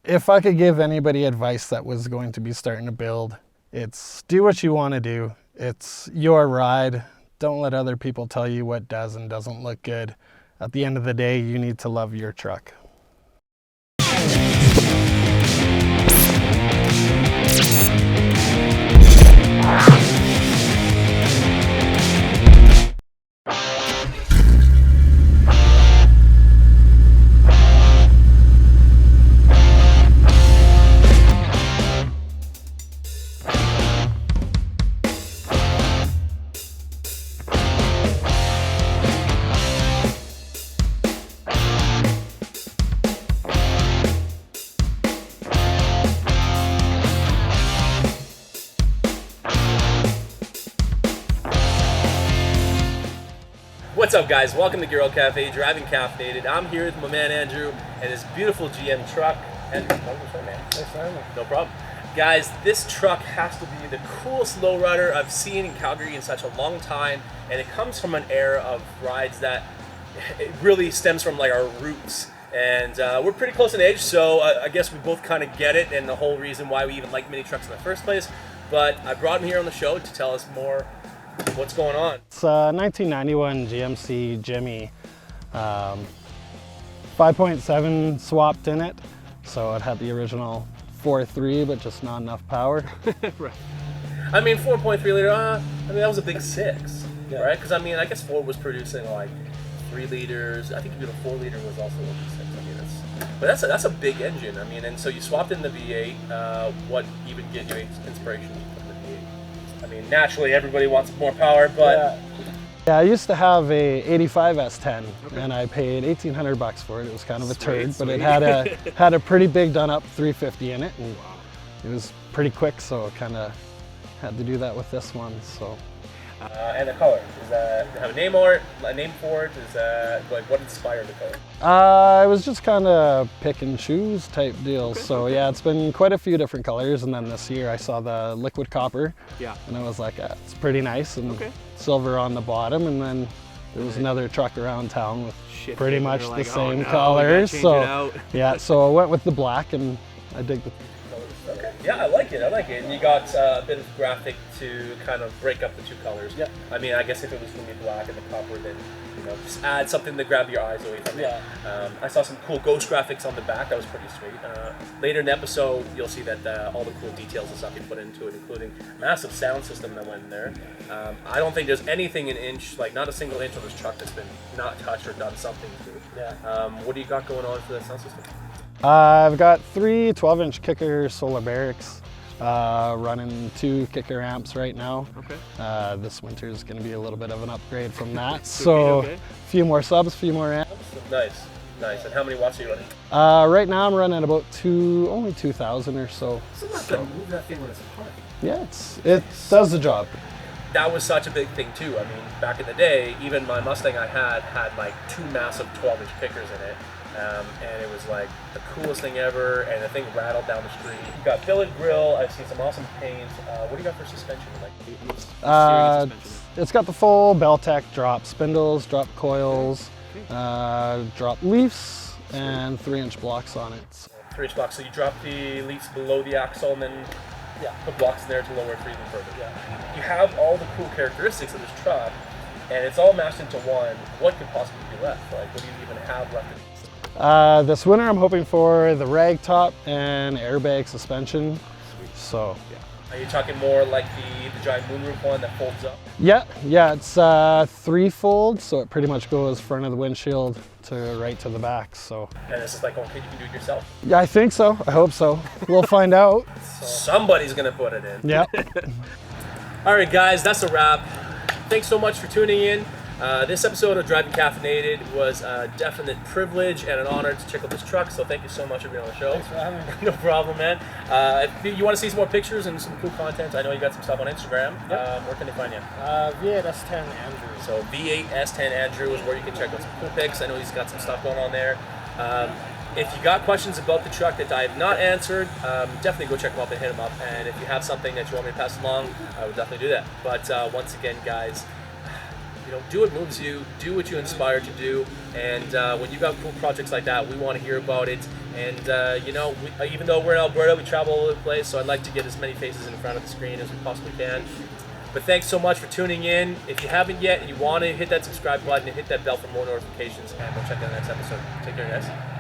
If I could give anybody advice that was going to be starting to build, it's do what you want to do. It's your ride. Don't let other people tell you what does and doesn't look good. At the end of the day, you need to love your truck. What's up, guys? Welcome to Girl Cafe, driving caffeinated. I'm here with my man Andrew and his beautiful GM truck. And no problem. Guys, this truck has to be the coolest lowrider I've seen in Calgary in such a long time, and it comes from an era of rides that it really stems from like our roots. And we're pretty close in age, so I guess we both kind of get it, and the whole reason why we even like mini trucks in the first place. But I brought him here on the show to tell us more. What's going on? It's a 1991 GMC Jimmy, 5.7 swapped in it, so it had the original 4.3, but just not enough power. Right. I mean, 4.3 liter. I mean, that was a big 6, yeah. Right? Because I mean, I guess Ford was producing like 3 liters. I think even a 4 liter was also a big 6. I mean, that's a big engine. I mean, and so you swapped in the V8. What even gave you inspiration from the V8? I mean, naturally, everybody wants more power, but... Yeah, I used to have a 85 S10, and I paid $1,800 for it. It was kind of a turd, but it had a pretty big done-up 350 in it, and it was pretty quick, so I kind of had to do that with this one. So. And the color, does it have a name for it? Is like what inspired the color? It was just kind of pick and choose type deal. Okay, so yeah, it's been quite a few different colors, and then this year I saw the liquid copper. Yeah. And I was like, it's pretty nice, and silver on the bottom, and then there was another truck around town with pretty much the same colors. So yeah, so I went with the black, and I dig the. Okay. Yeah, I like it. And you got a bit of graphic to kind of break up the two colors. Yeah. I mean, I guess if it was going to be black and the copper, then just add something to grab your eyes away from it. Yeah. I saw some cool ghost graphics on the back. That was pretty sweet. Later in the episode, you'll see that all the cool details and stuff you put into it, including a massive sound system that went in there. I don't think there's anything an inch, like not a single inch on this truck that's been not touched or done something to it. Yeah. What do you got going on for that sound system? I've got 3 12-inch kicker solar barracks, running 2 kicker amps right now. Okay. This winter is going to be a little bit of an upgrade from that. So a few more subs, a few more amps. Nice. And how many watts are you running? Right now I'm running about only 2,000 or so. So not going to move that thing when it's apart. Yeah, it does the job. That was such a big thing too. I mean, back in the day, even my Mustang I had like 2 massive 12-inch kickers in it. And it was like the coolest thing ever, and the thing rattled down the street. You got billet grill. I've seen some awesome paint. What do you got for suspension? It's got the full Beltec drop spindles, drop coils, drop leafs, and 3-inch blocks on it. 3-inch blocks. So you drop the leafs below the axle, and then put blocks in there to lower it for even further. Yeah. You have all the cool characteristics of this truck, and it's all mashed into one. What could possibly be left? Like, what do you even have left? This winter I'm hoping for the rag top and airbag suspension. Sweet. So. Yeah. Are you talking more like the giant moonroof one that folds up? Yeah, it's 3-fold, so it pretty much goes front of the windshield to right to the back. So. And this is like, okay, you can do it yourself? Yeah, I think so. I hope so. We'll find out. Somebody's gonna put it in. Yeah. All right, guys, that's a wrap. Thanks so much for tuning in. This episode of Driving Caffeinated was a definite privilege and an honor to check out this truck, so thank you so much for being on the show. Thanks for having me. No problem, man. If you want to see some more pictures and some cool content, I know you got some stuff on Instagram. Yep. Where can they find you? V8 S10 Andrew. So V8 S10 Andrew is where you can check out some cool pics. I know he's got some stuff going on there. If you got questions about the truck that I have not answered, definitely go check him up and hit him up. And if you have something that you want me to pass along, I would definitely do that. But once again, guys, do what moves you, do what you inspire to do, and when you got cool projects like that, we want to hear about it, And you know, even though we're in Alberta, we travel all over the place, so I'd like to get as many faces in front of the screen as we possibly can. But thanks so much for tuning in. If you haven't yet and you want to, hit that subscribe button and hit that bell for more notifications, and we'll check out the next episode. Take care, guys.